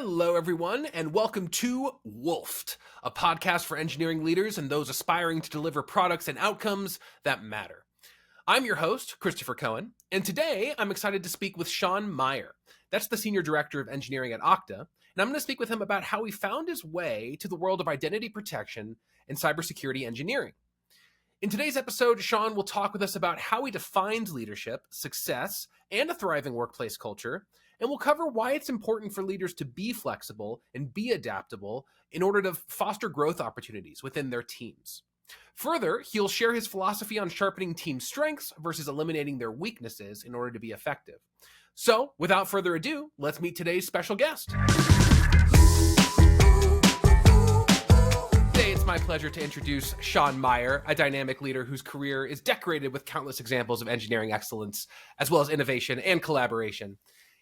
Hello, everyone, and welcome to Wolfed, a podcast for engineering leaders and those aspiring to deliver products and outcomes that matter. I'm your host, Christopher Cohen, and today I'm excited to speak with Shawn Meyer. That's the Senior Director of Engineering at Okta, and I'm going to speak with him about how he found his way to the world of identity protection and cybersecurity engineering. In today's episode, Shawn will talk with us about how he defines leadership, success, and a thriving workplace culture, and we'll cover why it's important for leaders to be flexible and be adaptable in order to foster growth opportunities within their teams. Further, he'll share his philosophy on sharpening team strengths versus eliminating their weaknesses in order to be effective. So, without further ado, let's meet today's special guest. Today, it's my pleasure to introduce Shawn Meyer, a dynamic leader whose career is decorated with countless examples of engineering excellence, as well as innovation and collaboration.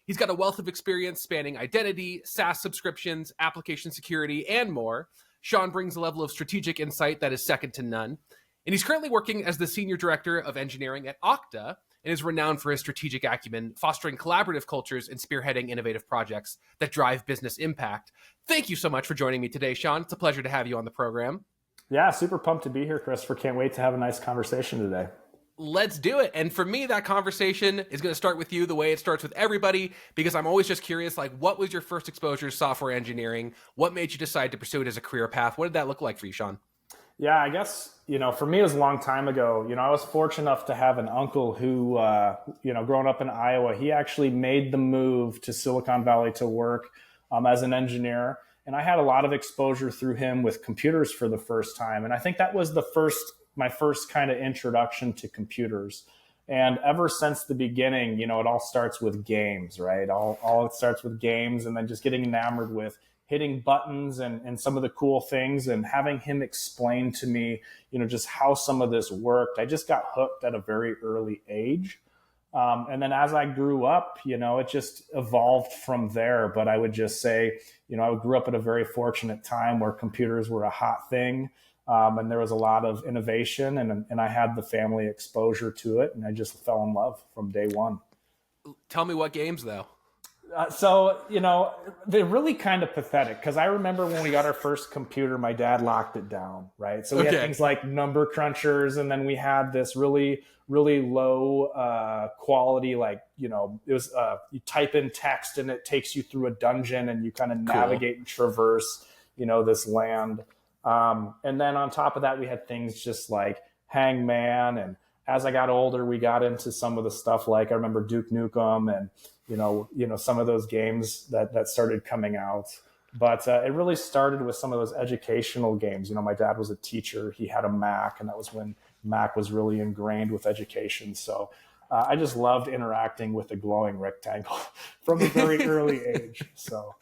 He's got a wealth of experience spanning identity, SaaS subscriptions, application security, and more. Shawn brings a level of strategic insight that is second to none. And he's currently working as the Senior Director of Engineering at Okta and is renowned for his strategic acumen, fostering collaborative cultures and spearheading innovative projects that drive business impact. Thank you so much for joining me today, Shawn. It's a pleasure to have you on the program. Yeah, super pumped to be here, Christopher. Can't wait to have a nice conversation today. Let's do it. And for me, that conversation is going to start with you the way it starts with everybody, because I'm always just curious, like, what was your first exposure to software engineering? What made you decide to pursue it as a career path? What did that look like for you, Shawn? Yeah, I guess, for me, it was a long time ago. I was fortunate enough to have an uncle who, growing up in Iowa, he actually made the move to Silicon Valley to work as an engineer. And I had a lot of exposure through him with computers for the first time. And I think that was my first kind of introduction to computers. And ever since the beginning, it all starts with games, right? All it starts with games, and then just getting enamored with hitting buttons and some of the cool things, and having him explain to me, just how some of this worked. I just got hooked at a very early age. And then as I grew up, it just evolved from there. But I would just say, I grew up at a very fortunate time where computers were a hot thing. And there was a lot of innovation, and I had the family exposure to it, and I just fell in love from day one. Tell me what games, though. They're really kind of pathetic, because I remember when we got our first computer, my dad locked it down, right? So we had things like number crunchers, and then we had this really, really low quality, it was you type in text and it takes you through a dungeon, and you kind of navigate and traverse, this land. And then on top of that, we had things just like Hangman. And as I got older, we got into some of the stuff like, I remember Duke Nukem and, some of those games that started coming out. But it really started with some of those educational games. My dad was a teacher. He had a Mac, and that was when Mac was really ingrained with education. So I just loved interacting with the glowing rectangle from a very early age. So,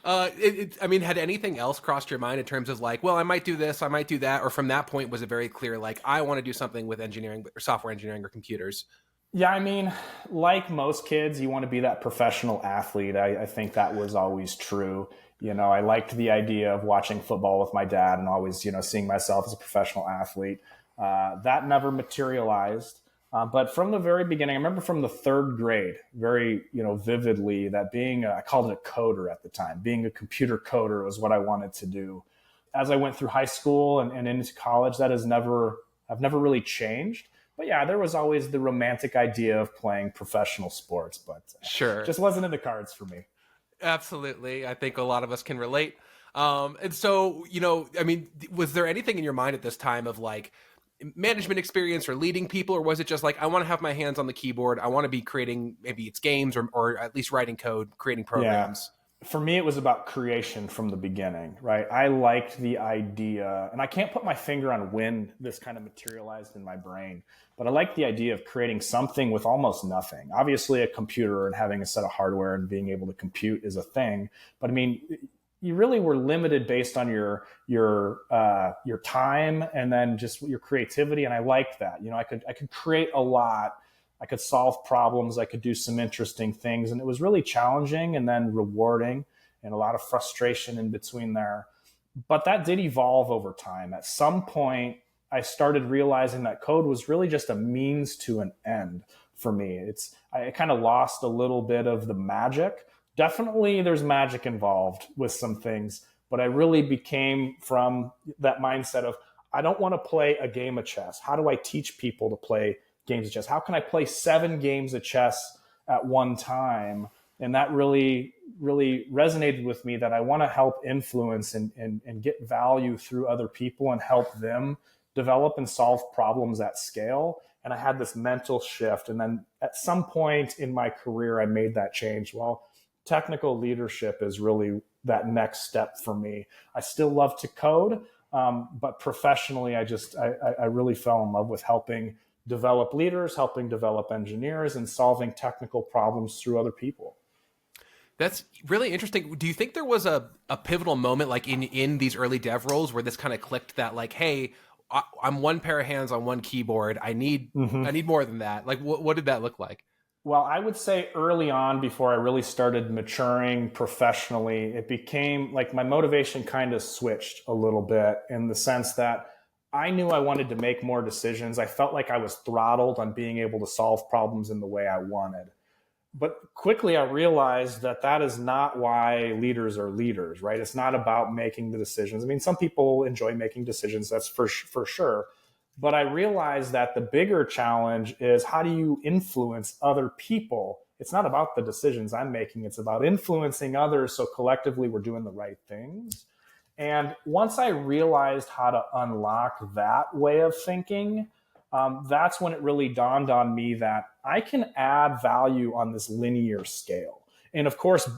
had anything else crossed your mind in terms of like, well, I might do this, I might do that, or from that point was it very clear, like, I want to do something with engineering or software engineering or computers? Yeah, like most kids, you want to be that professional athlete. I think that was always true. I liked the idea of watching football with my dad and always, seeing myself as a professional athlete. That never materialized. But from the very beginning, I remember from the third grade, very, vividly, that I called it a coder at the time. Being a computer coder was what I wanted to do. As I went through high school and into college, I've never really changed. But yeah, there was always the romantic idea of playing professional sports, but sure, just wasn't in the cards for me. Absolutely. I think a lot of us can relate. And so, was there anything in your mind at this time of like, management experience or leading people, or was it just like, I want to have my hands on the keyboard, I want to be creating, maybe it's games or at least writing code, creating programs? For me, it was about creation from the beginning, right? I liked the idea, and I can't put my finger on when this kind of materialized in my brain, but I liked the idea of creating something with almost nothing. Obviously, a computer and having a set of hardware and being able to compute is a thing, but you really were limited based on your time and then just your creativity. And I liked that. I could create a lot. I could solve problems. I could do some interesting things. And it was really challenging and then rewarding, and a lot of frustration in between there. But that did evolve over time. At some point, I started realizing that code was really just a means to an end for me. I kind of lost a little bit of the magic Definitely there's magic involved with some things, but I really became from that mindset of, I don't want to play a game of chess. How do I teach people to play games of chess? How can I play 7 games of chess at one time? And that really, really resonated with me, that I want to help influence and get value through other people and help them develop and solve problems at scale. And I had this mental shift. And then at some point in my career, I made that change. Well, technical leadership is really that next step for me. I still love to code, but professionally, I really fell in love with helping develop leaders, helping develop engineers, and solving technical problems through other people. That's really interesting. Do you think there was a pivotal moment, like in these early dev roles, where this kind of clicked, that like, hey, I'm one pair of hands on one keyboard. I need more than that. Like, what did that look like? Well, I would say early on, before I really started maturing professionally, it became like my motivation kind of switched a little bit, in the sense that I knew I wanted to make more decisions. I felt like I was throttled on being able to solve problems in the way I wanted. But quickly I realized that that is not why leaders are leaders, right? It's not about making the decisions. I mean, some people enjoy making decisions, that's for sure. But I realized that the bigger challenge is, how do you influence other people? It's not about the decisions I'm making. It's about influencing others so collectively we're doing the right things. And once I realized how to unlock that way of thinking, that's when it really dawned on me that I can add value on this linear scale. And of course,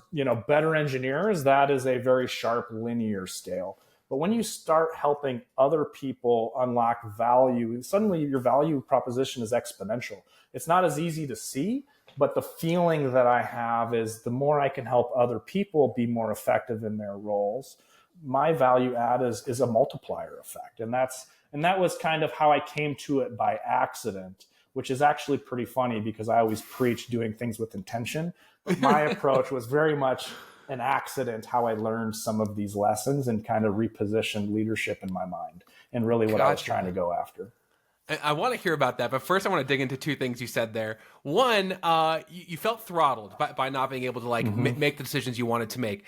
better engineers, that is a very sharp linear scale. But when you start helping other people unlock value, suddenly your value proposition is exponential. It's not as easy to see, but the feeling that I have is, the more I can help other people be more effective in their roles, my value add is a multiplier effect. And that was kind of how I came to it by accident, which is actually pretty funny, because I always preach doing things with intention. But my approach was very much an accident, how I learned some of these lessons and kind of repositioned leadership in my mind, and really what I was trying to go after. I want to hear about that, but first I want to dig into 2 things you said there. One, you felt throttled by not being able to make the decisions you wanted to make.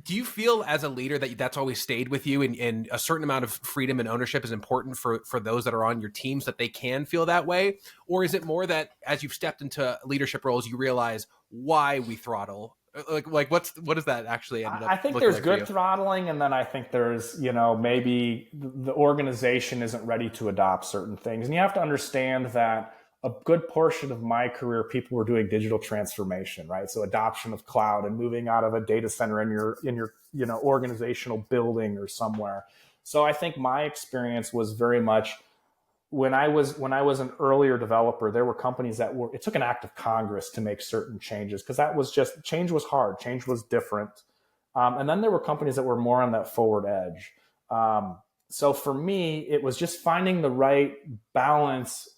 Do you feel as a leader that that's always stayed with you, and a certain amount of freedom and ownership is important for those that are on your teams, that they can feel that way? Or is it more that as you've stepped into leadership roles, you realize why we throttle? Like what does that actually end up? I think there's good throttling, and then I think there's, maybe the organization isn't ready to adopt certain things. And you have to understand that a good portion of my career, people were doing digital transformation, right? So adoption of cloud and moving out of a data center in your organizational building or somewhere. So I think my experience was very much, when I was an earlier developer, there were companies it took an act of Congress to make certain changes, because change was hard, change was different. And then there were companies that were more on that forward edge. So for me, it was just finding the right balance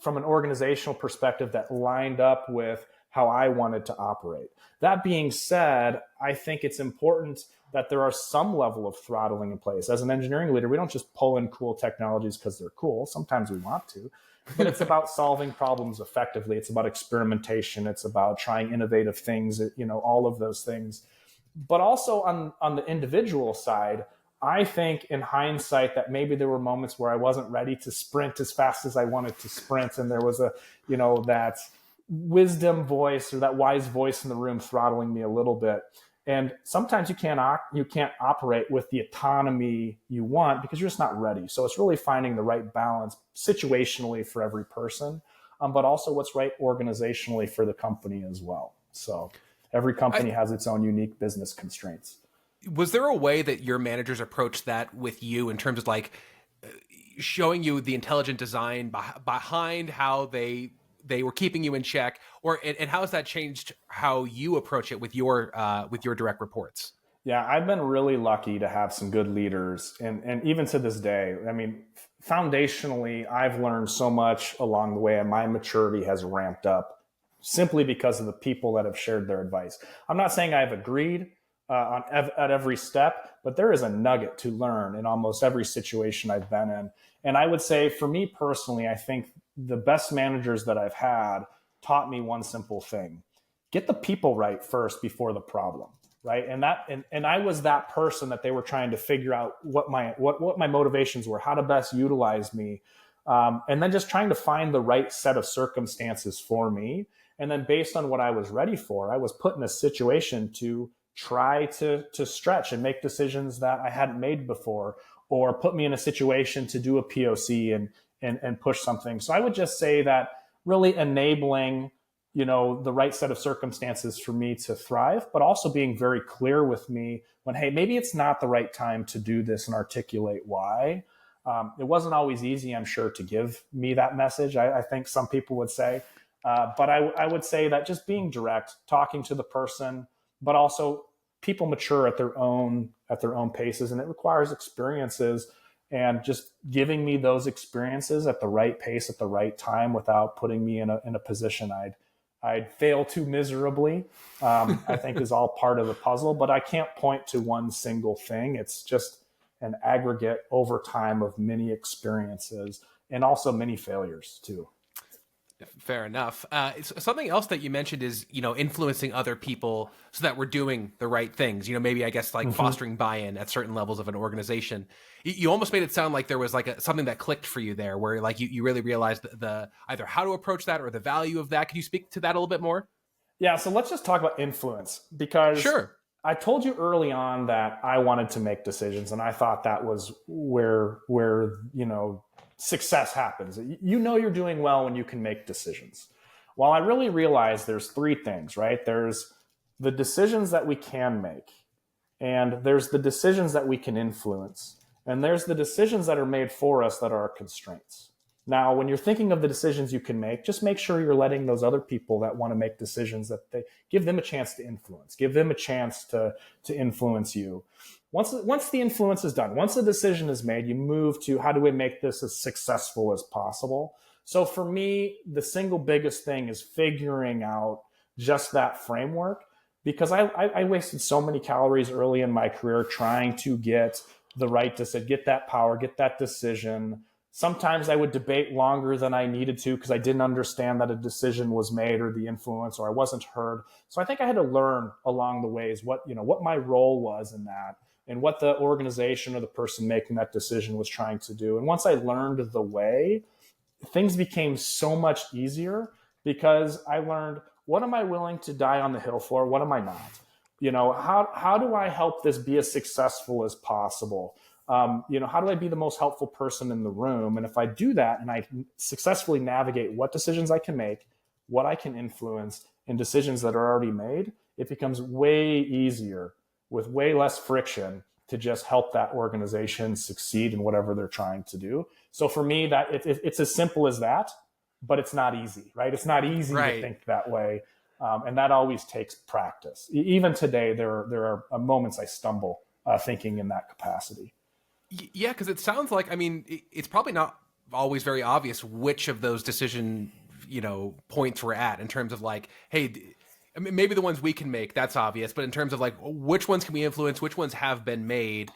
from an organizational perspective that lined up with how I wanted to operate. That being said, I think it's important that there are some level of throttling in place. As an engineering leader, we don't just pull in cool technologies because they're cool. Sometimes we want to, but it's about solving problems effectively. It's about experimentation. It's about trying innovative things, all of those things. But also on the individual side, I think in hindsight that maybe there were moments where I wasn't ready to sprint as fast as I wanted to sprint. And there was that wisdom voice, or that wise voice in the room throttling me a little bit. And sometimes you can't operate with the autonomy you want, because you're just not ready. So it's really finding the right balance situationally for every person, but also what's right organizationally for the company as well. So every company has its own unique business constraints. Was there a way that your managers approached that with you, in terms of showing you the intelligent design behind how they were keeping you in check, and how has that changed how you approach it with your direct reports? Yeah, I've been really lucky to have some good leaders, and even to this day, I mean, foundationally, I've learned so much along the way, and my maturity has ramped up simply because of the people that have shared their advice. I'm not saying I've agreed at every step, but there is a nugget to learn in almost every situation I've been in. And I would say, for me personally, I think the best managers that I've had taught me one simple thing. get the people right first before the problem. Right. And I was that person that they were trying to figure out what my motivations were, how to best utilize me. And then just trying to find the right set of circumstances for me. And then based on what I was ready for, I was put in a situation to try to stretch and make decisions that I hadn't made before, or put me in a situation to do a POC and push something. So I would just say that really enabling, the right set of circumstances for me to thrive, but also being very clear with me when, hey, maybe it's not the right time to do this, and articulate why. It wasn't always easy, I'm sure, to give me that message. I think some people would say, but I would say that just being direct, talking to the person, but also people mature at their own paces, and it requires experiences, and just giving me those experiences at the right pace at the right time without putting me in a position I'd fail too miserably, I think is all part of the puzzle. But I can't point to one single thing. It's just an aggregate over time of many experiences, and also many failures too. Fair enough. Something else that you mentioned is, influencing other people so that we're doing the right things. Maybe I guess like fostering buy-in at certain levels of an organization. You almost made it sound like there was like something that clicked for you there, where like you really realized the either how to approach that or the value of that. Could you speak to that a little bit more? Yeah. So let's just talk about influence, because sure. I told you early on that I wanted to make decisions, and I thought that was where success happens. You're doing well when you can make decisions. Well, I really realized there's three things, right? There's the decisions that we can make, and there's the decisions that we can influence, and there's the decisions that are made for us that are our constraints. Now, when you're thinking of the decisions you can make, just make sure you're letting those other people that want to make decisions, that they give them a chance to influence, give them a chance to influence you. Once the influence is done, once the decision is made, you move to how do we make this as successful as possible. So for me, the single biggest thing is figuring out just that framework, because I wasted so many calories early in my career trying to get the right decision, get that power, get that decision. Sometimes I would debate longer than I needed to because I didn't understand that a decision was made, or the influence, or I wasn't heard. So I think I had to learn along the ways what my role was in that, and what the organization or the person making that decision was trying to do. And once I learned the way, things became so much easier, because I learned, what am I willing to die on the hill for? What am I not? How do I help this be as successful as possible? How do I be the most helpful person in the room? And if I do that and I successfully navigate what decisions I can make, what I can influence, and decisions that are already made, it becomes way easier with way less friction to just help that organization succeed in whatever they're trying to do. So for me, that it's as simple as that, but it's not easy, right? It's not easy to think that way. And that always takes practice. Even today, there are moments I stumble thinking in that capacity. Yeah, because it sounds like, it's probably not always very obvious which of those decision, points we're at, in terms of like, hey, maybe the ones we can make, that's obvious, but in terms of like, which ones can we influence, which ones have been made,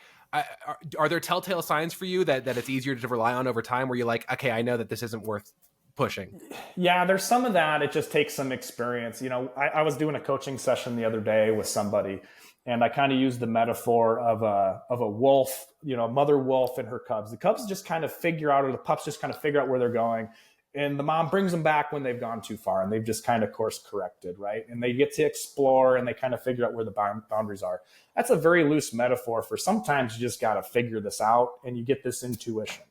are there telltale signs for you that it's easier to rely on over time, where you're like, okay, I know that this isn't worth pushing? Yeah, there's some of that. It just takes some experience. I was doing a coaching session the other day with somebody, and I kind of used the metaphor of a wolf, a mother wolf and her cubs. The cubs just kind of figure out, or the pups just kind of figure out where they're going. And the mom brings them back when they've gone too far, and they've just kind of course corrected, right? And they get to explore, and they kind of figure out where the boundaries are. That's a very loose metaphor for sometimes you just got to figure this out, and you get this intuition.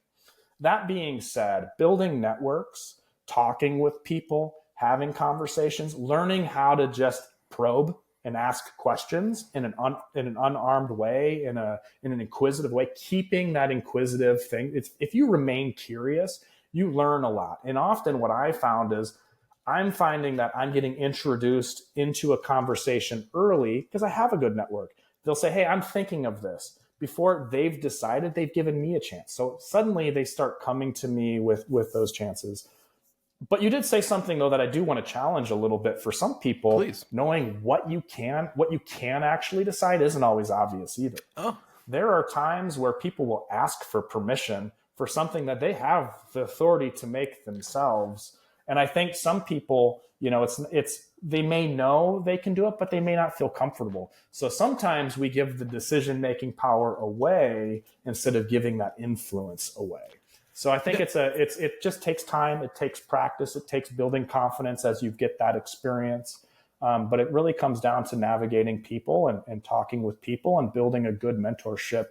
That being said, building networks, talking with people, having conversations, learning how to just probe and ask questions in an unarmed way, in an inquisitive way, keeping that inquisitive thing. If you remain curious, you learn a lot. And often what I found is I'm finding that I'm getting introduced into a conversation early because I have a good network. They'll say, hey, I'm thinking of this. Before they've decided, they've given me a chance. So suddenly they start coming to me with those chances. But you did say something, though, that I do want to challenge a little bit. For some people, please, knowing what you can actually decide isn't always obvious either. Oh. There are times where people will ask for permission for something that they have the authority to make themselves. And I think some people, they may know they can do it, but they may not feel comfortable. So sometimes we give the decision-making power away instead of giving that influence away. So I think it just takes time. It takes practice. It takes building confidence as you get that experience. But it really comes down to navigating people and talking with people and building a good mentorship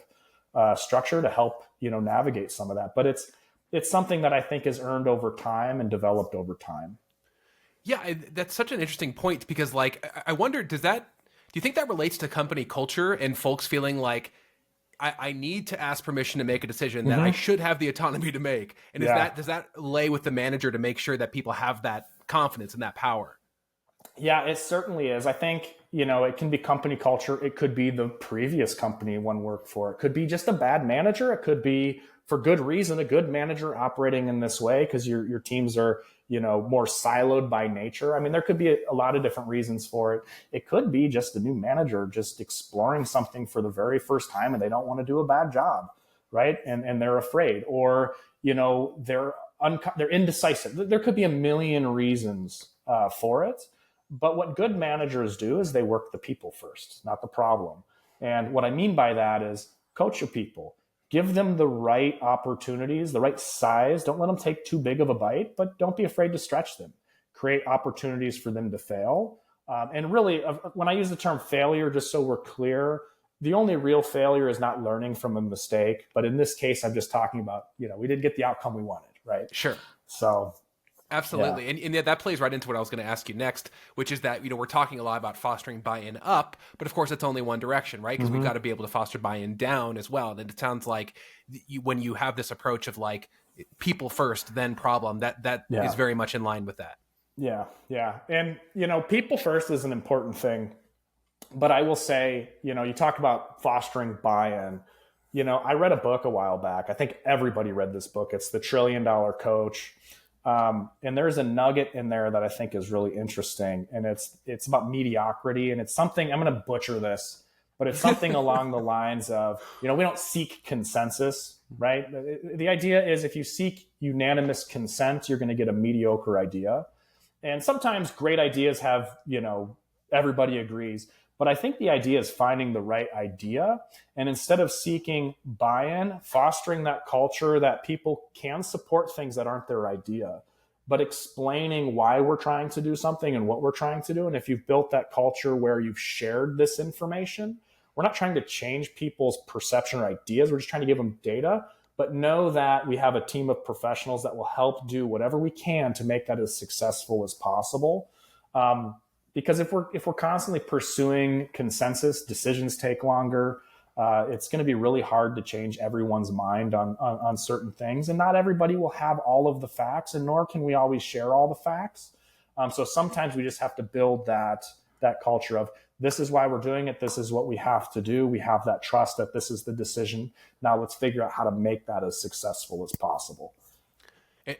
structure to help, navigate some of that. But it's something that I think is earned over time and developed over time. Yeah, that's such an interesting point because, like, I wonder, do you think that relates to company culture and folks feeling like I need to ask permission to make a decision that I should have the autonomy to make? And does that lay with the manager to make sure that people have that confidence and that power? Yeah, it certainly is. I think, it can be company culture. It could be the previous company one worked for. It could be just a bad manager. It could be, for good reason, a good manager operating in this way because your teams are, more siloed by nature. I mean, there could be a lot of different reasons for it. It could be just a new manager just exploring something for the very first time and they don't want to do a bad job, right? And they're afraid, or, they're indecisive. There could be a million reasons for it. But what good managers do is they work the people first, not the problem. And what I mean by that is coach your people. Give them the right opportunities, the right size. Don't let them take too big of a bite, but don't be afraid to stretch them. Create opportunities for them to fail. And really, when I use the term failure, just so we're clear, the only real failure is not learning from a mistake. But in this case, I'm just talking about, we didn't get the outcome we wanted, right? Sure. So... Absolutely. Yeah. And that plays right into what I was going to ask you next, which is that, we're talking a lot about fostering buy-in up, but of course it's only one direction, right? Because we've got to be able to foster buy-in down as well. And it sounds like when you have this approach of like people first, then problem, that is very much in line with that. Yeah. Yeah. And, people first is an important thing, but I will say, you talk about fostering buy-in. I read a book a while back. I think everybody read this book. It's The $1 Trillion Coach. And there's a nugget in there that I think is really interesting, and it's about mediocrity, and it's something, I'm going to butcher this, but it's something along the lines of, we don't seek consensus, right? The idea is if you seek unanimous consent, you're going to get a mediocre idea. And sometimes great ideas have, everybody agrees. But I think the idea is finding the right idea. And instead of seeking buy-in, fostering that culture that people can support things that aren't their idea, but explaining why we're trying to do something and what we're trying to do. And if you've built that culture where you've shared this information, we're not trying to change people's perception or ideas. We're just trying to give them data, but know that we have a team of professionals that will help do whatever we can to make that as successful as possible. Because if we're constantly pursuing consensus, decisions take longer. It's going to be really hard to change everyone's mind on certain things, and not everybody will have all of the facts, and nor can we always share all the facts. So sometimes we just have to build that culture of this is why we're doing it. This is what we have to do. We have that trust that this is the decision. Now let's figure out how to make that as successful as possible.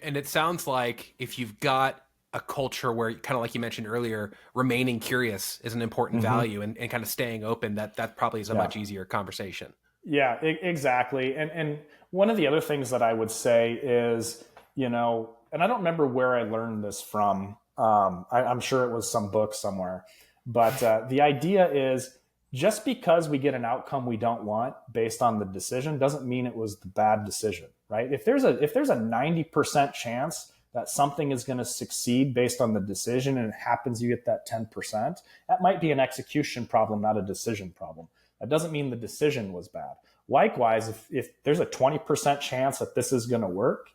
And it sounds like if you've got a culture where, kind of like you mentioned earlier, remaining curious is an important value, and kind of staying open, that probably is a much easier conversation. Yeah, exactly. And one of the other things that I would say is, and I don't remember where I learned this from. I'm sure it was some book somewhere, but the idea is just because we get an outcome we don't want based on the decision doesn't mean it was the bad decision, right? If there's a 90% chance that something is going to succeed based on the decision, and it happens you get that 10%, that might be an execution problem, not a decision problem. That doesn't mean the decision was bad. Likewise, if there's a 20% chance that this is going to work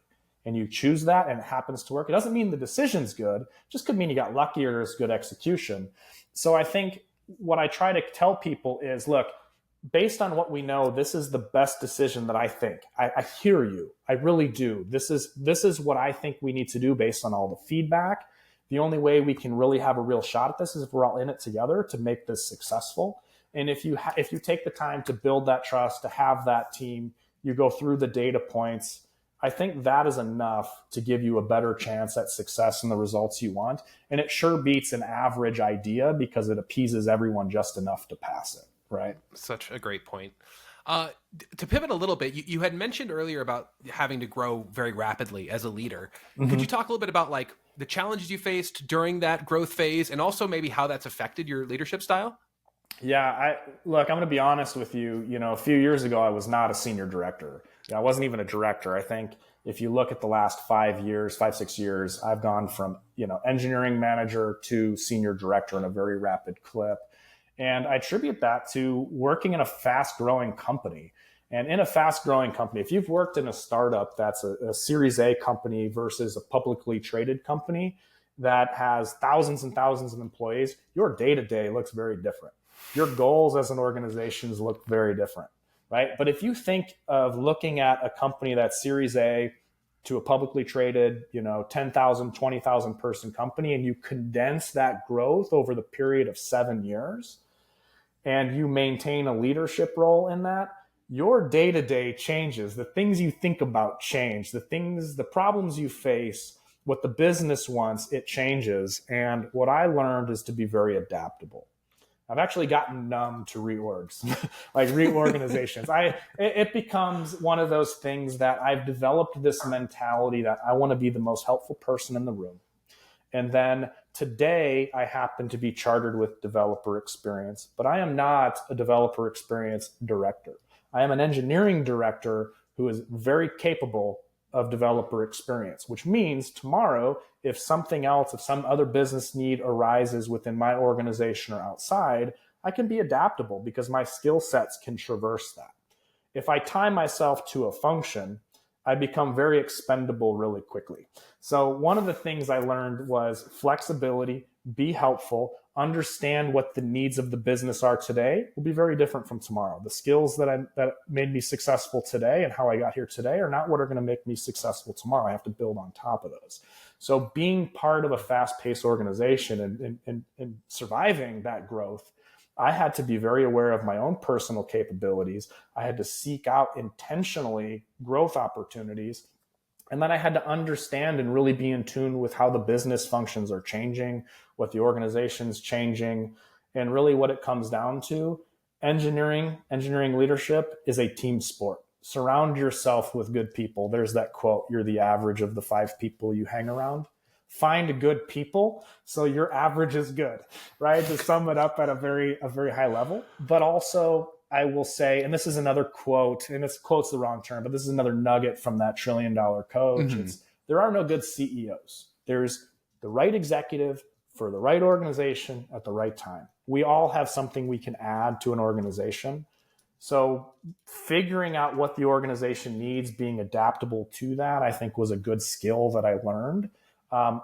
and you choose that and it happens to work, it doesn't mean the decision's good. It just could mean you got lucky or there's good execution. So I think what I try to tell people is, look, based on what we know, this is the best decision that I think. I hear you. I really do. This is what I think we need to do based on all the feedback. The only way we can really have a real shot at this is if we're all in it together to make this successful. And if you take the time to build that trust, to have that team, you go through the data points, I think that is enough to give you a better chance at success and the results you want. And it sure beats an average idea because it appeases everyone just enough to pass it. Right. Such a great point. To pivot a little bit, you had mentioned earlier about having to grow very rapidly as a leader. Could you talk a little bit about like the challenges you faced during that growth phase, and also maybe how that's affected your leadership style? Yeah, look, I'm going to be honest with you. A few years ago, I was not a senior director. I wasn't even a director. I think if you look at the last 5 years, 5, 6 years, I've gone from, engineering manager to senior director in a very rapid clip. And I attribute that to working in a fast growing company. And in a fast growing company, if you've worked in a startup that's a Series A company versus a publicly traded company that has thousands and thousands of employees, your day to day looks very different. Your goals as an organization look very different, right? But if you think of looking at a company that's Series A to a publicly traded, 10,000, 20,000 person company, and you condense that growth over the period of 7 years, and you maintain a leadership role in that, your day-to-day changes. The things you think about change, the problems you face, what the business wants, it changes. And what I learned is to be very adaptable. I've actually gotten numb to reorgs, like reorganizations. It becomes one of those things that I've developed this mentality that I want to be the most helpful person in the room. And then today I happen to be chartered with developer experience, but I am not a developer experience director. I am an engineering director who is very capable of developer experience, which means tomorrow, if some other business need arises within my organization or outside, I can be adaptable because my skill sets can traverse that. If I tie myself to a function, I become very expendable really quickly. So one of the things I learned was flexibility, be helpful, understand what the needs of the business are today will be very different from tomorrow. The skills that made me successful today and how I got here today are not what are going to make me successful tomorrow. I have to build on top of those. So being part of a fast-paced organization and surviving that growth, I had to be very aware of my own personal capabilities. I had to seek out intentionally growth opportunities. And then I had to understand and really be in tune with how the business functions are changing, what the organization's changing, and really what it comes down to. Engineering leadership is a team sport. Surround yourself with good people. There's that quote, you're the average of the 5 people you hang around. Find good people so your average is good, right? To sum it up at a very high level. But also, I will say, and this is another quote, and this quote's the wrong term, but this is another nugget from that $1 trillion coach. Mm-hmm. There are no good CEOs. There's the right executive for the right organization at the right time. We all have something we can add to an organization. So figuring out what the organization needs, being adaptable to that, I think was a good skill that I learned.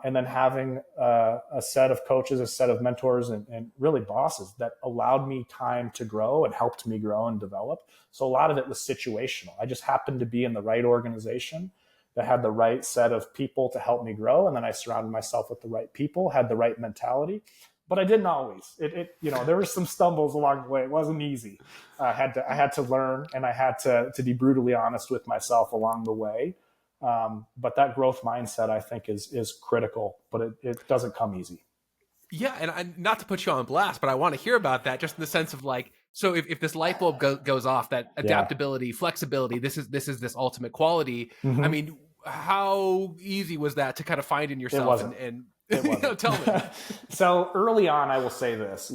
And then having a set of coaches, a set of mentors, and really bosses that allowed me time to grow and helped me grow and develop. So a lot of it was situational. I just happened to be in the right organization that had the right set of people to help me grow. And then I surrounded myself with the right people, had the right mentality. But I didn't always. There were some stumbles along the way. It wasn't easy. I had to learn, and I had to be brutally honest with myself along the way. But that growth mindset, I think, is critical, but it doesn't come easy. Yeah, and not to put you on blast, but I want to hear about that, just in the sense of like, so if this light bulb goes off, that adaptability, flexibility, this is this ultimate quality. Mm-hmm. I mean, how easy was that to kind of find in yourself? It wasn't. And tell me. So early on, I will say this.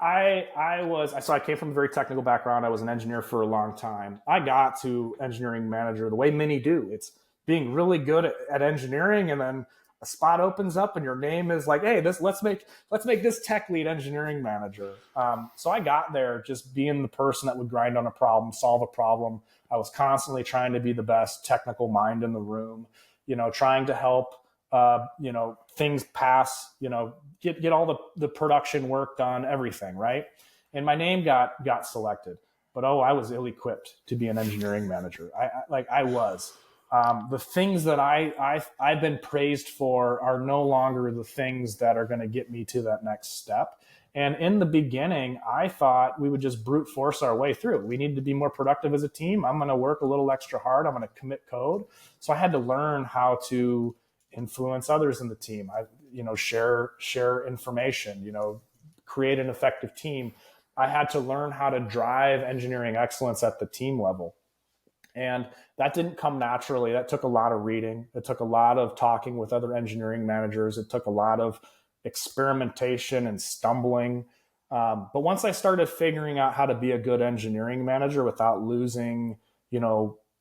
I came from a very technical background. I was an engineer for a long time. I got to engineering manager the way many do. It's being really good at engineering, and then a spot opens up, and your name is like, "Hey, let's make this tech lead engineering manager." So I got there just being the person that would grind on a problem, solve a problem. I was constantly trying to be the best technical mind in the room. Trying to help. Things pass, get all the production work done, everything, right? And my name got selected, but I was ill-equipped to be an engineering manager. I was. The things that I've been praised for are no longer the things that are going to get me to that next step. And in the beginning, I thought we would just brute force our way through. We need to be more productive as a team. I'm going to work a little extra hard. I'm going to commit code. So I had to learn how to influence others in the team. Share information, create an effective team. I had to learn how to drive engineering excellence at the team level. And that didn't come naturally. That took a lot of reading. It took a lot of talking with other engineering managers. It took a lot of experimentation and stumbling. But once I started figuring out how to be a good engineering manager without losing,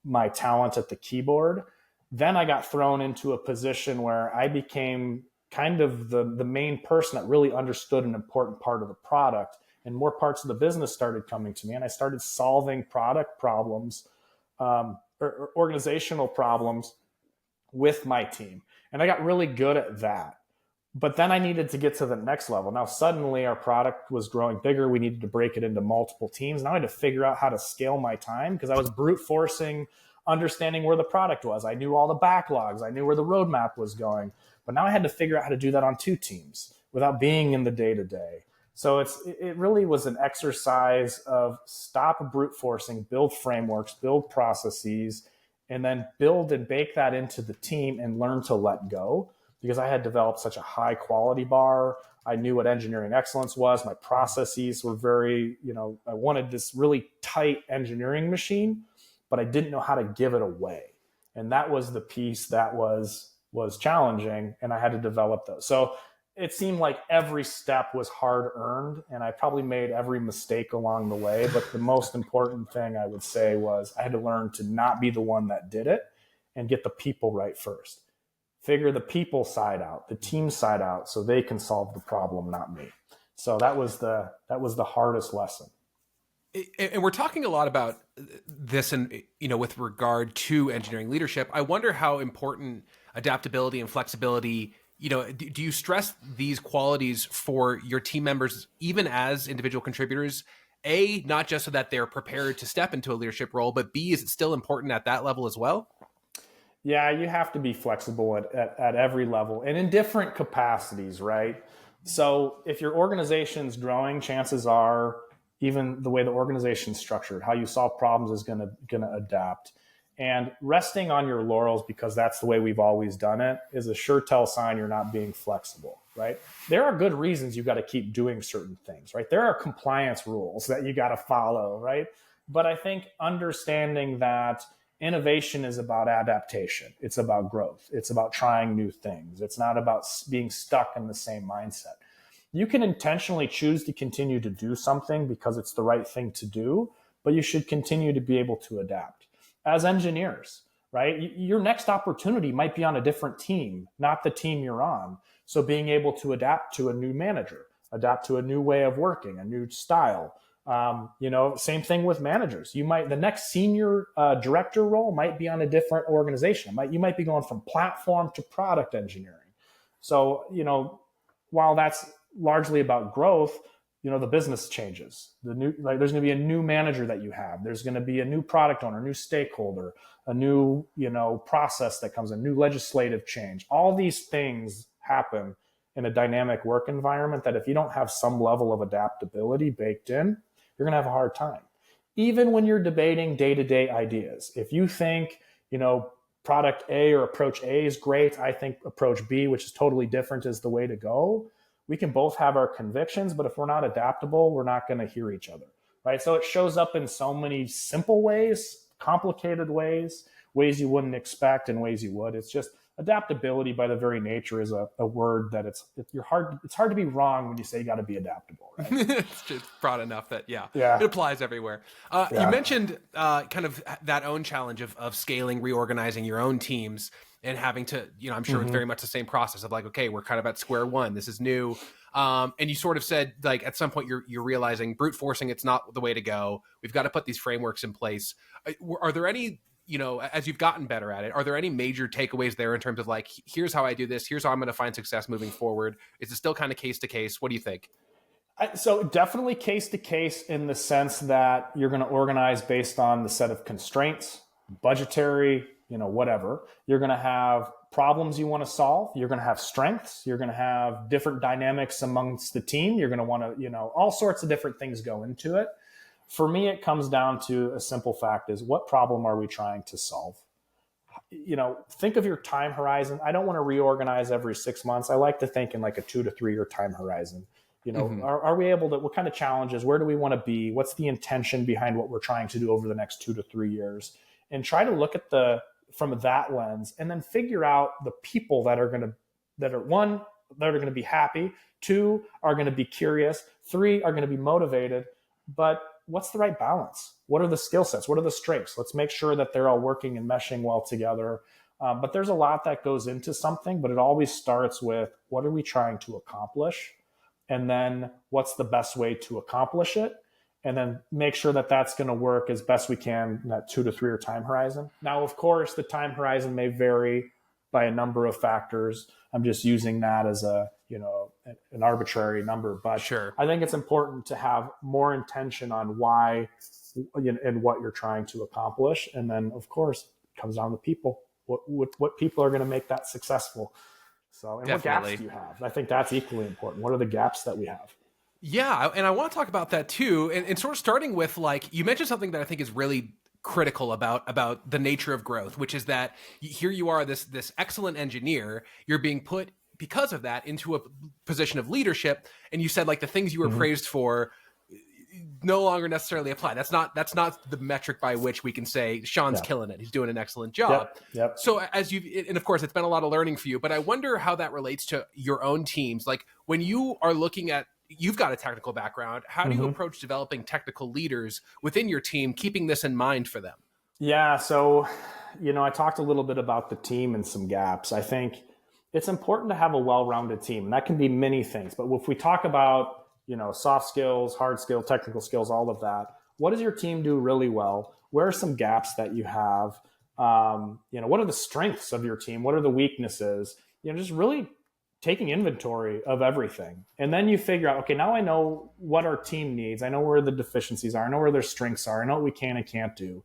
my talent at the keyboard, then I got thrown into a position where I became kind of the main person that really understood an important part of the product, and more parts of the business started coming to me, and I started solving product problems, or organizational problems with my team. And I got really good at that. But then I needed to get to the next level. Now, suddenly our product was growing bigger. We needed to break it into multiple teams. Now I had to figure out how to scale my time because I was brute forcing, understanding where the product was. I knew all the backlogs. I knew where the roadmap was going. But now I had to figure out how to do that on 2 teams without being in the day-to-day. So it really was an exercise of stop brute forcing, build frameworks, build processes, and then build and bake that into the team and learn to let go. Because I had developed such a high quality bar. I knew what engineering excellence was. My processes were very, I wanted this really tight engineering machine, but I didn't know how to give it away. And that was the piece that was challenging, and I had to develop those. So it seemed like every step was hard earned, and I probably made every mistake along the way. But the most important thing I would say was I had to learn to not be the one that did it and get the people right first. Figure the people side out, the team side out, so they can solve the problem, not me. So that was the hardest lesson. And we're talking a lot about this, and with regard to engineering leadership. I wonder how important adaptability and flexibility. Do you stress these qualities for your team members, even as individual contributors? A, not just so that they're prepared to step into a leadership role, but B, is it still important at that level as well? Yeah, you have to be flexible at every level and in different capacities, right? So if your organization's growing, chances are even the way the organization's structured, how you solve problems is gonna adapt. And resting on your laurels because that's the way we've always done it is a sure tell sign you're not being flexible, right? There are good reasons you got to keep doing certain things, right? There are compliance rules that you got to follow, right? But I think understanding that innovation is about adaptation. It's about growth. It's about trying new things. It's not about being stuck in the same mindset. You can intentionally choose to continue to do something because it's the right thing to do, but you should continue to be able to adapt. As engineers, right? Your next opportunity might be on a different team, not the team you're on. So being able to adapt to a new manager, adapt to a new way of working, a new style. Same thing with managers. The next senior director role might be on a different organization. You might be going from platform to product engineering. So, while that's largely about growth, the business changes. There's going to be a new manager that you have. There's going to be a new product owner, a new stakeholder, a new, process that comes, a new legislative change. All these things happen in a dynamic work environment that if you don't have some level of adaptability baked in, you're going to have a hard time. Even when you're debating day-to-day ideas, if you think, product A or approach A is great, I think approach B, which is totally different, is the way to go. We can both have our convictions, but if we're not adaptable, we're not going to hear each other, right? So it shows up in so many simple ways, complicated ways you wouldn't expect and ways you would. It's just adaptability by the very nature is a word that it's hard to be wrong when you say you got to be adaptable, right? It's just broad enough that it applies everywhere. You mentioned kind of that own challenge of scaling, reorganizing your own teams and having to, I'm sure it's very much the same process of like, okay, we're kind of at square one. This is new. And you sort of said like at some point you're realizing brute forcing, it's not the way to go. We've got to put these frameworks in place. Are there any, as you've gotten better at it, are there any major takeaways there in terms of like, here's how I do this, here's how I'm going to find success moving forward? Is it still kind of case to case? What do you think? So definitely case to case in the sense that you're going to organize based on the set of constraints, budgetary, whatever. You're going to have problems you want to solve. You're going to have strengths. You're going to have different dynamics amongst the team. You're going to want to, all sorts of different things go into it. For me, it comes down to a simple fact is what problem are we trying to solve? Think of your time horizon. I don't want to reorganize every 6 months. I like to think in like a 2 to 3 year time horizon. Are we able to, what kind of challenges, where do we want to be? What's the intention behind what we're trying to do over the next 2 to 3 years? and try to look at from that lens, and then figure out the people that are going to be happy, 2 are going to be curious, 3 are going to be motivated. But what's the right balance? What are the skill sets? What are the strengths? Let's make sure that they're all working and meshing well together. But there's a lot that goes into something, but it always starts with, what are we trying to accomplish? And then what's the best way to accomplish it? And then make sure that that's going to work as best we can in that 2 to 3 year time horizon. Now, of course, the time horizon may vary by a number of factors. I'm just using that as an arbitrary number, but Sure. I think it's important to have more intention on why and what you're trying to accomplish. And then, of course, it comes down to people. What people are going to make that successful? So, and Definitely. what gaps do you have? I think that's equally important. What are the gaps that we have? Yeah, and I want to talk about that too, and sort of starting with, like, you mentioned something that I think is really critical about the nature of growth, which is that here you are, this excellent engineer, you're being put because of that into a position of leadership, and you said, like, the things you were praised for no longer necessarily apply. That's not the metric by which we can say Shawn's killing it. He's doing an excellent job. Yep. So and of course it's been a lot of learning for you, but I wonder how that relates to your own teams. Like, when you are looking at, you've got a technical background, how do you approach developing technical leaders within your team, keeping this in mind for them? Yeah. So, I talked a little bit about the team and some gaps. I think it's important to have a well-rounded team, and that can be many things. But if we talk about, soft skills, hard skills, technical skills, all of that, what does your team do really well? Where are some gaps that you have? What are the strengths of your team? What are the weaknesses? Just really taking inventory of everything. And then you figure out, okay, now I know what our team needs. I know where the deficiencies are. I know where their strengths are. I know what we can and can't do.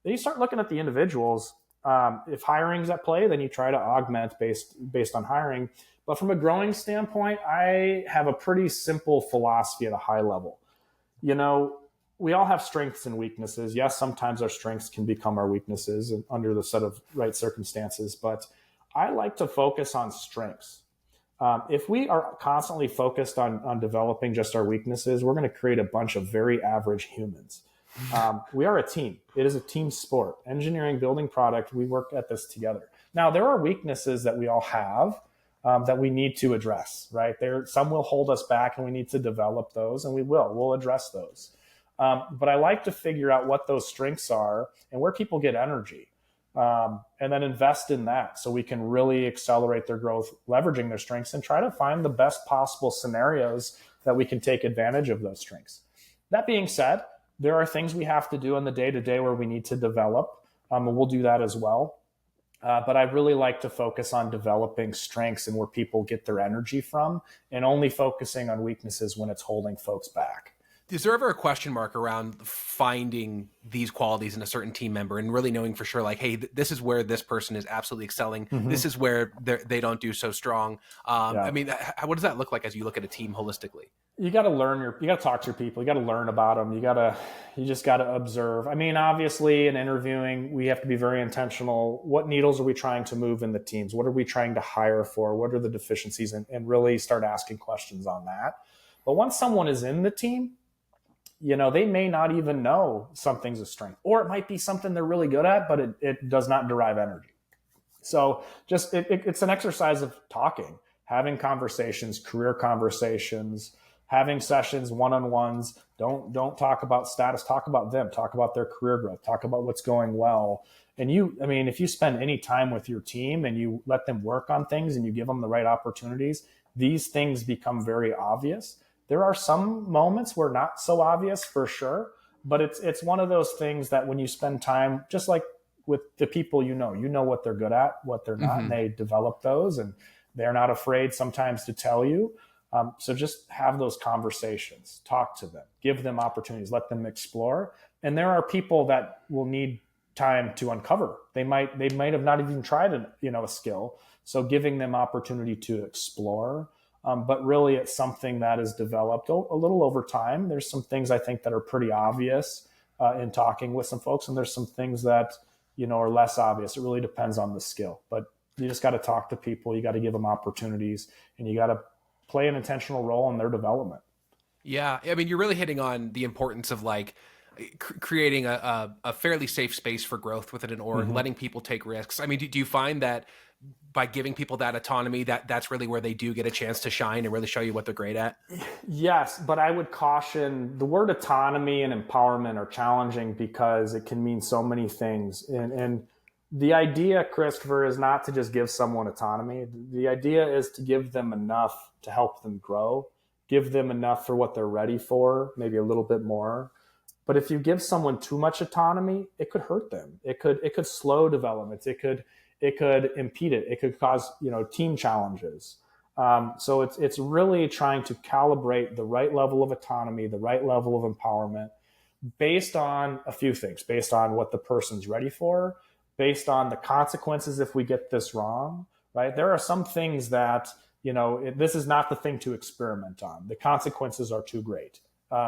Then you start looking at the individuals. If hiring's at play, then you try to augment based on hiring. But from a growing standpoint, I have a pretty simple philosophy at a high level. We all have strengths and weaknesses. Yes, sometimes our strengths can become our weaknesses under the set of right circumstances, but I like to focus on strengths. If we are constantly focused on developing just our weaknesses, we're going to create a bunch of very average humans. We are a team. It is a team sport. Engineering, building product, we work at this together. Now, there are weaknesses that we all have that we need to address, right? Some will hold us back, and we need to develop those, and we'll address those. But I like to figure out what those strengths are and where people get energy, and then invest in that so we can really accelerate their growth, leveraging their strengths, and try to find the best possible scenarios that we can take advantage of those strengths. That being said, there are things we have to do in the day-to-day where we need to develop, and we'll do that as well. But I really like to focus on developing strengths and where people get their energy from, and only focusing on weaknesses when it's holding folks back. Is there ever a question mark around finding these qualities in a certain team member and really knowing for sure, like, hey, this is where this person is absolutely excelling. This is where they don't do so strong. I mean, what does that look like as you look at a team holistically? You got to you got to talk to your people. You got to learn about them. You just got to observe. I mean, obviously in interviewing, we have to be very intentional. What needles are we trying to move in the teams? What are we trying to hire for? What are the deficiencies? And really start asking questions on that. But once someone is in the team, they may not even know something's a strength, or it might be something they're really good at, but it does not derive energy. So just it's an exercise of talking, having conversations, career conversations, having sessions, one-on-ones. Don't talk about status, talk about them, talk about their career growth, talk about what's going well. And if you spend any time with your team and you let them work on things and you give them the right opportunities, these things become very obvious. There are some moments where not so obvious for sure, but it's one of those things that when you spend time, just like with the people you know what they're good at, what they're not, and they develop those, and they're not afraid sometimes to tell you. So just have those conversations, talk to them, give them opportunities, let them explore. And there are people that will need time to uncover. They might have not even tried a skill. So giving them opportunity to explore. But really, it's something that is developed a little over time. There's some things I think that are pretty obvious in talking with some folks, and there's some things that are less obvious. It really depends on the skill. But you just got to talk to people. You got to give them opportunities, and you got to play an intentional role in their development. Yeah, I mean, you're really hitting on the importance of, like, creating a fairly safe space for growth within an org, letting people take risks. I mean, do you find that by giving people that autonomy, that's really where they do get a chance to shine and really show you what they're great at? Yes, but I would caution the word autonomy and empowerment are challenging because it can mean so many things. And the idea, Christopher, is not to just give someone autonomy. The idea is to give them enough to help them grow, give them enough for what they're ready for, maybe a little bit more. But if you give someone too much autonomy, it could hurt them. It could slow development. It could impede it. It could cause team challenges. So it's really trying to calibrate the right level of autonomy, the right level of empowerment, based on a few things, based on what the person's ready for, based on the consequences if we get this wrong, right? There are some things that, this is not the thing to experiment on. The consequences are too great.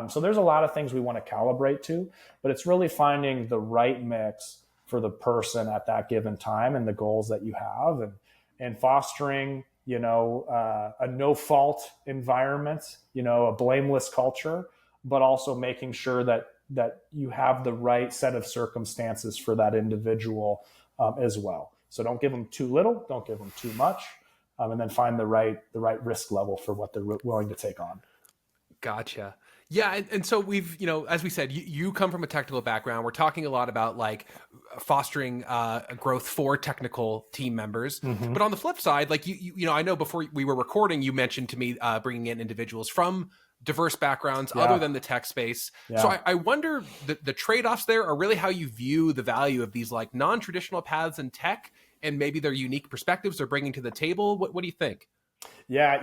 So there's a lot of things we want to calibrate to, but it's really finding the right mix for the person at that given time and the goals that you have, and fostering, a no fault environment, a blameless culture, but also making sure that you have the right set of circumstances for that individual as well. So don't give them too little, don't give them too much, and then find the right risk level for what they're willing to take on. Gotcha. Yeah. And so we've, as we said, you come from a technical background. We're talking a lot about like fostering growth for technical team members. But on the flip side, like, I know before we were recording, you mentioned to me bringing in individuals from diverse backgrounds other than the tech space. Yeah. So I wonder the trade-offs there are really how you view the value of these like non-traditional paths in tech and maybe their unique perspectives they're bringing to the table. What do you think? Yeah,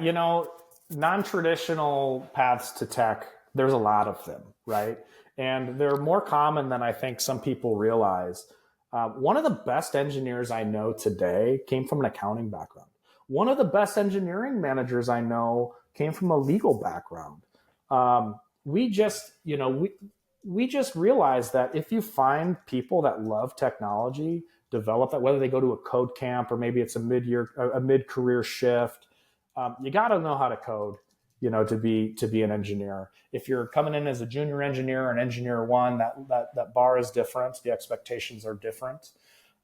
non-traditional paths to tech, there's a lot of them, right? And they're more common than I think some people realize. One of the best engineers I know today came from an accounting background. One of the best engineering managers I know came from a legal background. We just realized that if you find people that love technology, develop that, whether they go to a code camp or maybe it's a mid-career shift, you got to know how to code, to be an engineer. If you're coming in as a junior engineer or an engineer one, that bar is different. The expectations are different.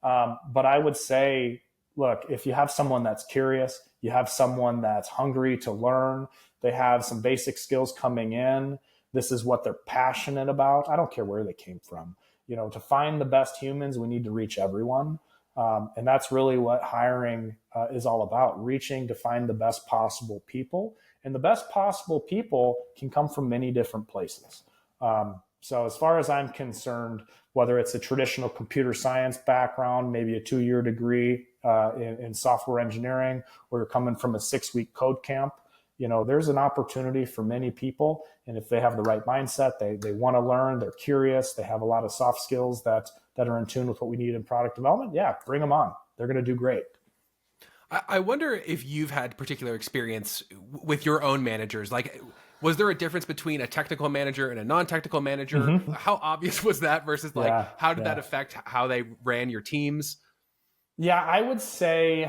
But I would say, look, if you have someone that's curious, you have someone that's hungry to learn, they have some basic skills coming in, this is what they're passionate about. I don't care where they came from. To find the best humans, we need to reach everyone. And that's really what hiring is all about, reaching to find the best possible people. And the best possible people can come from many different places. So as far as I'm concerned, whether it's a traditional computer science background, maybe a 2-year degree in software engineering, or you're coming from a 6-week code camp, there's an opportunity for many people. And if they have the right mindset, they want to learn, they're curious, they have a lot of soft skills that are in tune with what we need in product development, yeah, bring them on. They're going to do great. I wonder if you've had particular experience with your own managers. Like, was there a difference between a technical manager and a non-technical manager? How obvious was that versus how did that affect how they ran your teams? Yeah, I would say,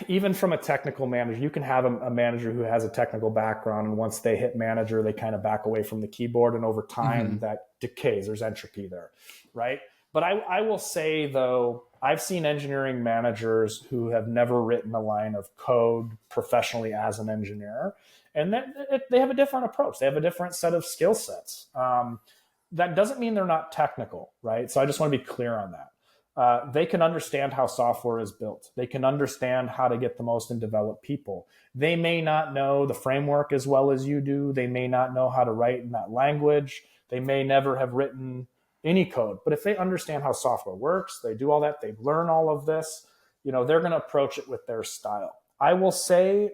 even from a technical manager, you can have a manager who has a technical background, and once they hit manager, they kind of back away from the keyboard, and over time that decays. There's entropy there, right? But I will say, though, I've seen engineering managers who have never written a line of code professionally as an engineer, and they have a different approach. They have a different set of skill sets. That doesn't mean they're not technical, right? So I just want to be clear on that. They can understand how software is built. They can understand how to get the most and develop people. They may not know the framework as well as you do. They may not know how to write in that language. They may never have written any code. But if they understand how software works, they do all that, they learn all of this, they're going to approach it with their style. I will say,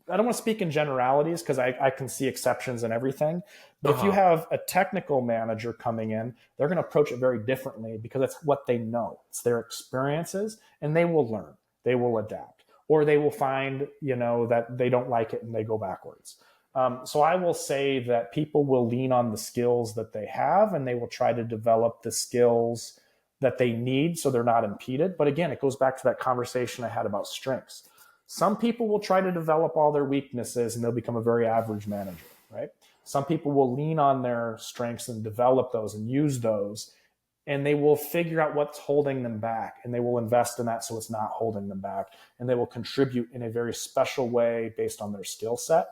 I don't want to speak in generalities because I can see exceptions and everything. But if you have a technical manager coming in, they're going to approach it very differently because it's what they know. It's their experiences, and they will learn. They will adapt. Or they will find, that they don't like it and they go backwards. So I will say that people will lean on the skills that they have, and they will try to develop the skills that they need so they're not impeded. But again, it goes back to that conversation I had about strengths. Some people will try to develop all their weaknesses and they'll become a very average manager, right? Some people will lean on their strengths and develop those and use those, and they will figure out what's holding them back, and they will invest in that so it's not holding them back, and they will contribute in a very special way based on their skill set.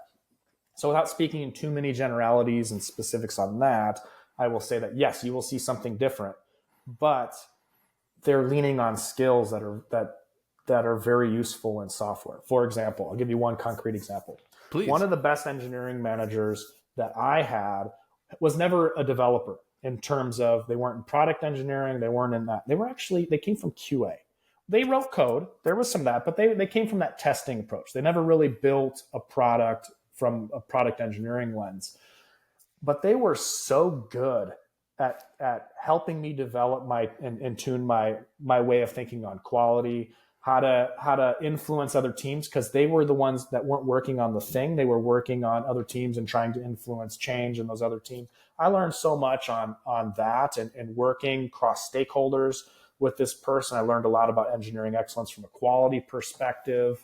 So without speaking in too many generalities and specifics on that, I will say that yes, you will see something different, but they're leaning on skills that are very useful in software. For example, I'll give you one concrete example. Please. One of the best engineering managers that I had was never a developer in terms of they weren't in product engineering. They weren't in that. They came from QA. They wrote code. There was some of that, but they came from that testing approach. They never really built a product from a product engineering lens. But they were so good at helping me develop and tune my way of thinking on quality, how to influence other teams, because they were the ones that weren't working on the thing. They were working on other teams and trying to influence change in those other teams. I learned so much on that and working cross stakeholders with this person. I learned a lot about engineering excellence from a quality perspective.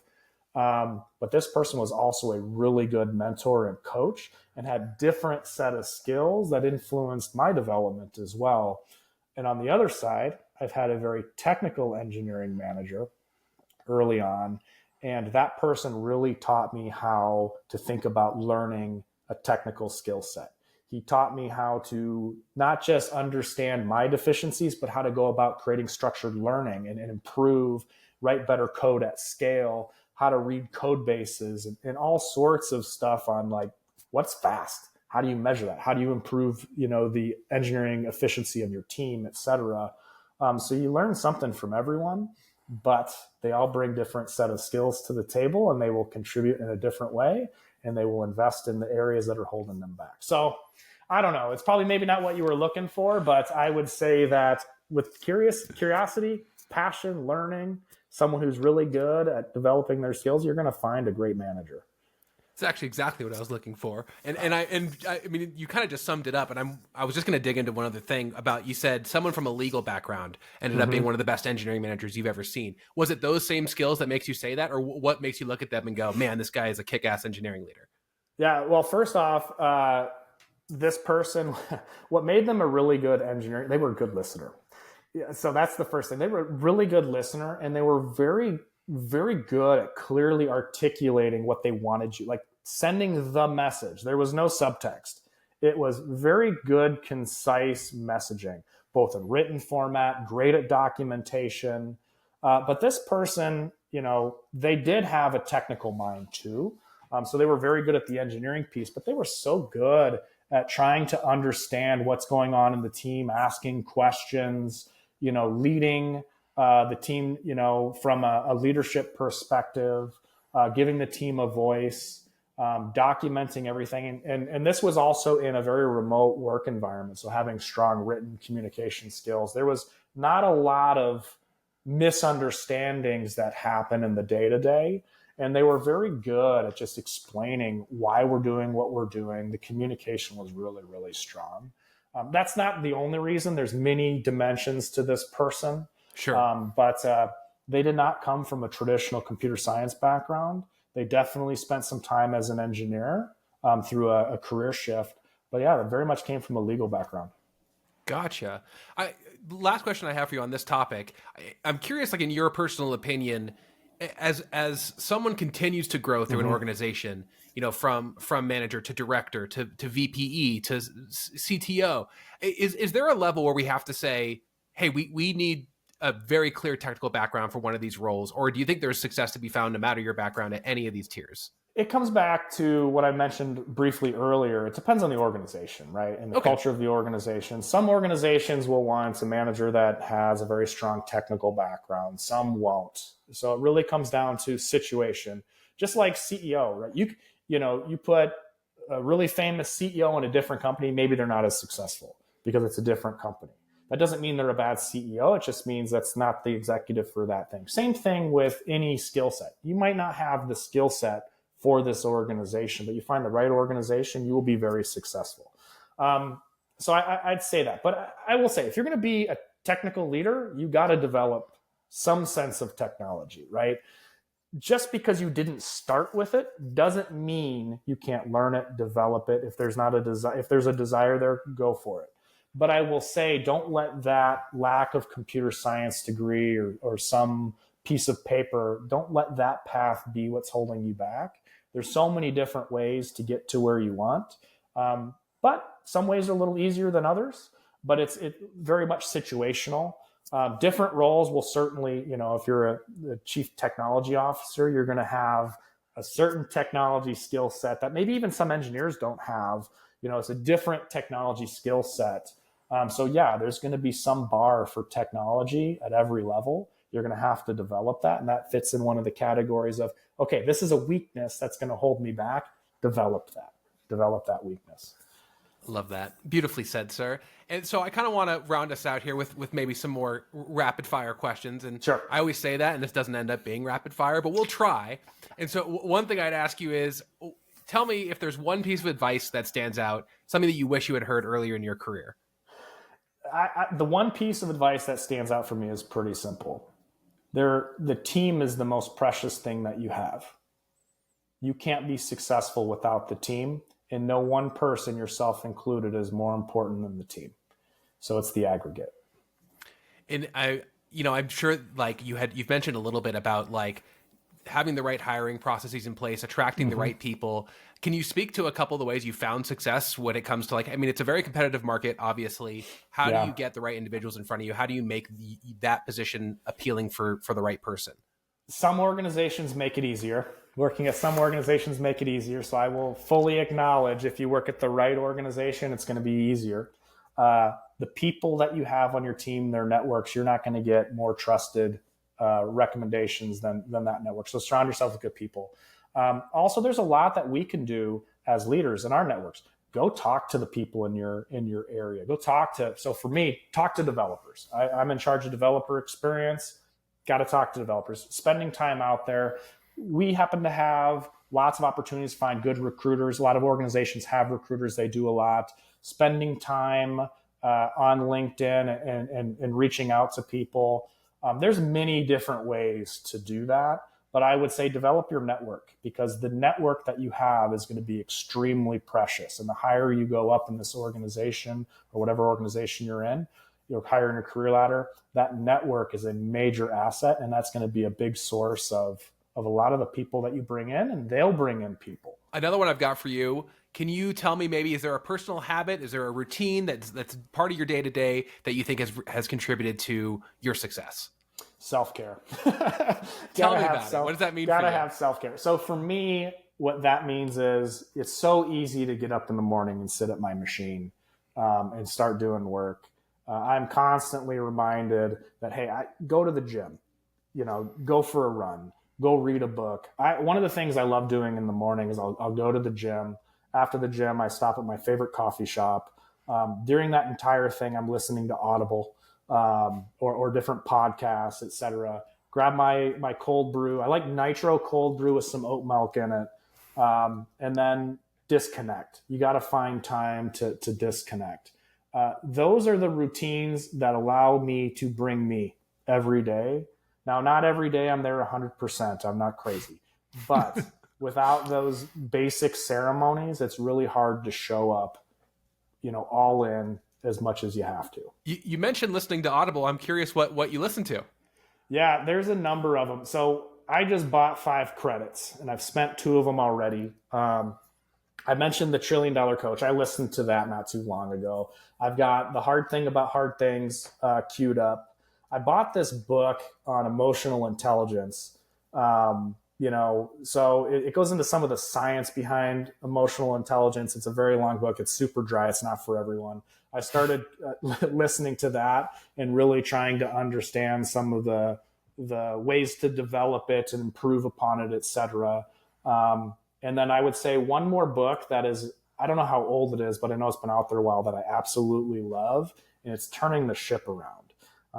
But this person was also a really good mentor and coach and had different set of skills that influenced my development as well. And on the other side, I've had a very technical engineering manager early on, and that person really taught me how to think about learning a technical skill set. He taught me how to not just understand my deficiencies, but how to go about creating structured learning and improve, write better code at scale, how to read code bases, and all sorts of stuff on like what's fast. How do you measure that? How do you improve, the engineering efficiency of your team, et cetera? So you learn something from everyone, but they all bring different set of skills to the table, and they will contribute in a different way, and they will invest in the areas that are holding them back. So I don't know. It's probably maybe not what you were looking for, but I would say that with curiosity, passion, learning, someone who's really good at developing their skills, you're going to find a great manager. It's actually exactly what I was looking for. And I mean, you kind of just summed it up, and I was just going to dig into one other thing about, you said someone from a legal background ended up being one of the best engineering managers you've ever seen. Was it those same skills that makes you say that, or what makes you look at them and go, man, this guy is a kick-ass engineering leader? Yeah, well, first off, this person, what made them a really good engineer, they were a good listener. Yeah, so that's the first thing. They were a really good listener, and they were very, very good at clearly articulating what they wanted you, like sending the message. There was no subtext. It was very good, concise messaging, both in written format, great at documentation. But this person, they did have a technical mind too. So they were very good at the engineering piece, but they were so good at trying to understand what's going on in the team, asking questions, leading the team, from a leadership perspective, giving the team a voice, documenting everything. And this was also in a very remote work environment. So having strong written communication skills. There was not a lot of misunderstandings that happen in the day-to-day. And they were very good at just explaining why we're doing what we're doing. The communication was really, really strong. That's not the only reason. There's many dimensions to this person. Sure. But they did not come from a traditional computer science background. They definitely spent some time as an engineer through a career shift. But yeah, they very much came from a legal background. Gotcha. Last question I have for you on this topic. I'm curious, like in your personal opinion, as someone continues to grow through an organization, from manager to director to VPE to CTO, is there a level where we have to say, hey, we need a very clear technical background for one of these roles? Or do you think there's success to be found no matter your background at any of these tiers? It comes back to what I mentioned briefly earlier. It depends on the organization, right? And the culture of the organization. Some organizations will want a manager that has a very strong technical background. Some won't. So it really comes down to situation. Just like CEO, right? You put a really famous CEO in a different company, maybe they're not as successful because it's a different company. That doesn't mean they're a bad CEO. It just means that's not the executive for that thing. Same thing with any skill set. You might not have the skill set for this organization, but you find the right organization, you will be very successful. So I'd say that. But I will say, if you're going to be a technical leader, you got to develop some sense of technology, right? just because you didn't start with it doesn't mean you can't learn it, develop it. If there's not a desire, if there's a desire there, go for it. But I will say, don't let that lack of computer science degree or some piece of paper, don't let that path be what's holding you back. There's so many different ways to get to where you want. But some ways are a little easier than others, but it's very much situational. Different roles will certainly, if you're a chief technology officer, you're going to have a certain technology skill set that maybe even some engineers don't have. It's a different technology skill set. So yeah, there's going to be some bar for technology at every level. You're going to have to develop that. And that fits in one of the categories of, okay, this is a weakness that's going to hold me back. Develop that weakness. Love that. Beautifully said, sir. And so I kind of want to round us out here with maybe some more rapid fire questions. And sure. I always say that, and this doesn't end up being rapid fire, but we'll try. And so one thing I'd ask you is, tell me if there's one piece of advice that stands out, something that you wish you had heard earlier in your career. The one piece of advice that stands out for me is pretty simple. The team is the most precious thing that you have. You can't be successful without the team. And no one person, yourself included, is more important than the team. So it's the aggregate. And I'm sure like you've mentioned a little bit about like having the right hiring processes in place, attracting the right people. Can you speak to a couple of the ways you found success when it comes to it's a very competitive market, obviously. How do you get the right individuals in front of you? How do you make that position appealing for the right person? Some organizations make it easier. Working at some organizations make it easier. So I will fully acknowledge if you work at the right organization, it's going to be easier. The people that you have on your team, their networks, you're not going to get more trusted recommendations than that network. So surround yourself with good people. Also, there's a lot that we can do as leaders in our networks. Go talk to the people in your area. So for me, talk to developers. I'm in charge of developer experience. Got to talk to developers. Spending time out there. We happen to have lots of opportunities to find good recruiters. A lot of organizations have recruiters. They do a lot. Spending time on LinkedIn and reaching out to people. There's many different ways to do that. But I would say develop your network, because the network that you have is going to be extremely precious. And the higher you go up in this organization or whatever organization you're in, you're higher in your career ladder, that network is a major asset. And that's going to be a big source of a lot of the people that you bring in, and they'll bring in people. Another one I've got for you. Can you tell me maybe, is there a personal habit? Is there a routine that's part of your day-to-day that you think has contributed to your success? Self-care. Tell me about it. What does that mean for you? Gotta have self-care. So for me, what that means is it's so easy to get up in the morning and sit at my machine and start doing work. I'm constantly reminded that, hey, I go to the gym, go for a run, go read a book. One of the things I love doing in the morning is I'll go to the gym. After the gym, I stop at my favorite coffee shop. During that entire thing, I'm listening to Audible or different podcasts, etc. Grab my cold brew. I like nitro cold brew with some oat milk in it, and then disconnect. You got to find time to disconnect. Those are the routines that allow me to bring me every day. Now, not every day I'm there 100%. I'm not crazy. But without those basic ceremonies, it's really hard to show up, all in as much as you have to. You mentioned listening to Audible. I'm curious what you listen to. Yeah, there's a number of them. So I just bought 5 credits, and I've spent 2 of them already. I mentioned the $1 Trillion Coach. I listened to that not too long ago. I've got The Hard Thing About Hard Things queued up. I bought this book on emotional intelligence. So it goes into some of the science behind emotional intelligence. It's a very long book. It's super dry. It's not for everyone. I started listening to that and really trying to understand some of the ways to develop it and improve upon it, et cetera. And then I would say one more book that is, I don't know how old it is, but I know it's been out there a while, that I absolutely love, and it's Turning the Ship Around.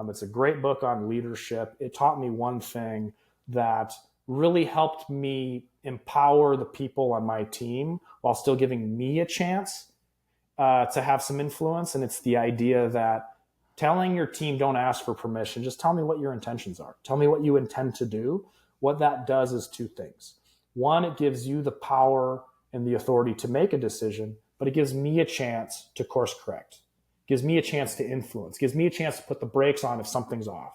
It's a great book on leadership. It taught me one thing that really helped me empower the people on my team while still giving me a chance to have some influence. And it's the idea that telling your team, don't ask for permission, just tell me what your intentions are. Tell me what you intend to do. what that does is two things. One, it gives you the power and the authority to make a decision, but it gives me a chance to course correct, gives me a chance to influence, gives me a chance to put the brakes on if something's off.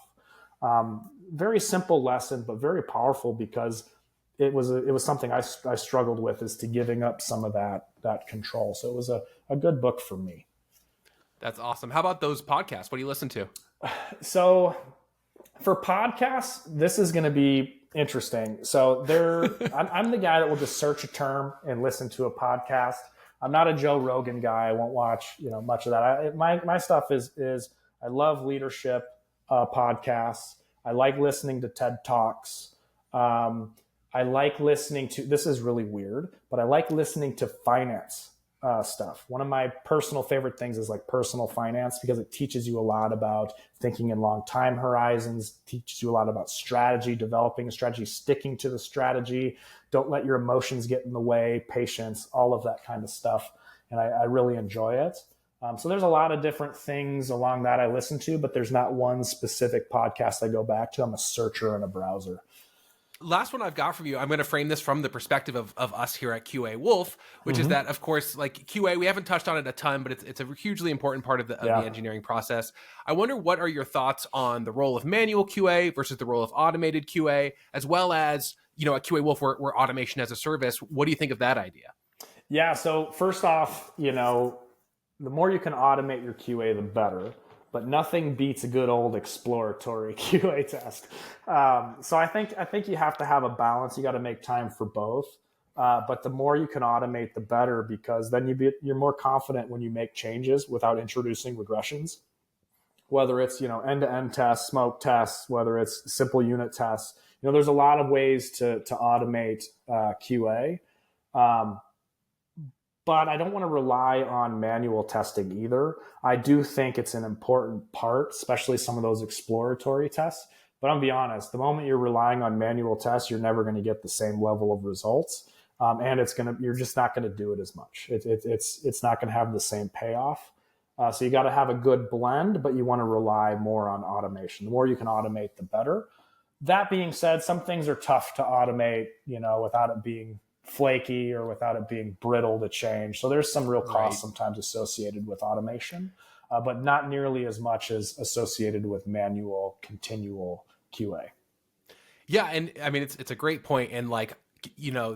Very simple lesson, but very powerful, because it was something I struggled with, is to giving up some of that control. So it was a good book for me. That's awesome. How about those podcasts? What do you listen to? So for podcasts, this is going to be interesting. So I'm the guy that will just search a term and listen to a podcast. I'm not a Joe Rogan guy. I won't watch, much of that. My stuff is I love leadership podcasts. I like listening to TED Talks. I like listening to, this is really weird, but I like listening to finance stuff. One of my personal favorite things is like personal finance, because it teaches you a lot about thinking in long time horizons, teaches you a lot about strategy, developing a strategy, sticking to the strategy. Don't let your emotions get in the way, patience, all of that kind of stuff. And I really enjoy it. So there's a lot of different things along that I listen to, but there's not one specific podcast I go back to. I'm a searcher and a browser. Last one I've got from you, I'm going to frame this from the perspective of us here at QA Wolf, which is that, of course, like QA, we haven't touched on it a ton, but it's a hugely important part of the engineering process. I wonder, what are your thoughts on the role of manual QA versus the role of automated QA, as well as, at QA Wolf, we're automation as a service. What do you think of that idea? Yeah. So first off, the more you can automate your QA, the better. But nothing beats a good old exploratory QA test. So I think you have to have a balance. You got to make time for both. But the more you can automate, the better, because then you're more confident when you make changes without introducing regressions. Whether it's end-to-end tests, smoke tests, whether it's simple unit tests. There's a lot of ways to automate QA. But I don't want to rely on manual testing either. I do think it's an important part, especially some of those exploratory tests. But I'll be honest, the moment you're relying on manual tests, you're never going to get the same level of results. And you're just not going to do it as much. It's not going to have the same payoff. So you got to have a good blend, but you want to rely more on automation. The more you can automate, the better. That being said, some things are tough to automate, without it being flaky or without it being brittle to change. So there's some real costs sometimes associated with automation, but not nearly as much as associated with manual continual QA. Yeah. And I mean, it's a great point. And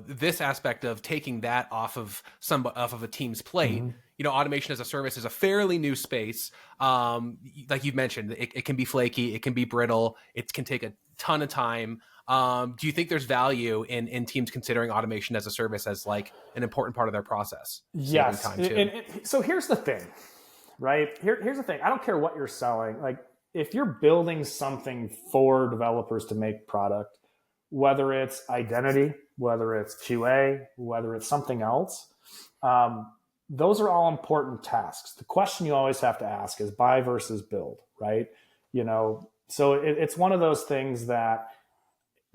this aspect of taking that off of a team's plate, automation as a service is a fairly new space. Like you've mentioned, it can be flaky, it can be brittle, it can take a ton of time. Do you think there's value in teams considering automation as a service as like an important part of their process? Yes. So here's the thing, right? Here's the thing. I don't care what you're selling. Like, if you're building something for developers to make product, whether it's identity, whether it's QA, whether it's something else, those are all important tasks. The question you always have to ask is buy versus build, right? So it's one of those things that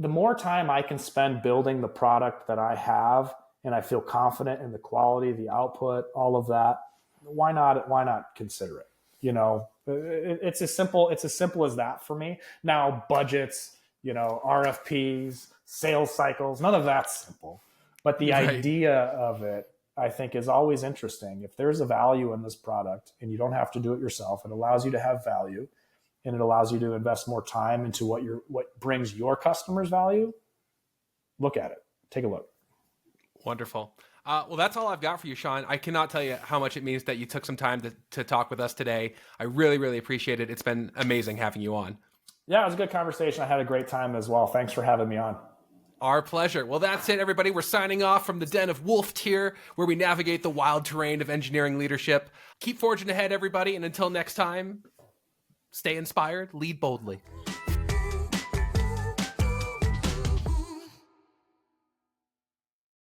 the more time I can spend building the product that I have, and I feel confident in the quality, the output, all of that, why not consider it? It's as simple as that for me. Now, budgets, RFPs, sales cycles, none of that's simple. But the idea of it, I think, is always interesting. If there's a value in this product and you don't have to do it yourself, it allows you to have value, and it allows you to invest more time into what brings your customers value. Look at it. Take a look. Wonderful. Well, that's all I've got for you, Shawn. I cannot tell you how much it means that you took some time to talk with us today. I really, really appreciate it. It's been amazing having you on. Yeah, it was a good conversation. I had a great time as well. Thanks for having me on. Our pleasure. Well, that's it, everybody. We're signing off from the den of Wolf here, where we navigate the wild terrain of engineering leadership. Keep forging ahead, everybody. And until next time, stay inspired, lead boldly.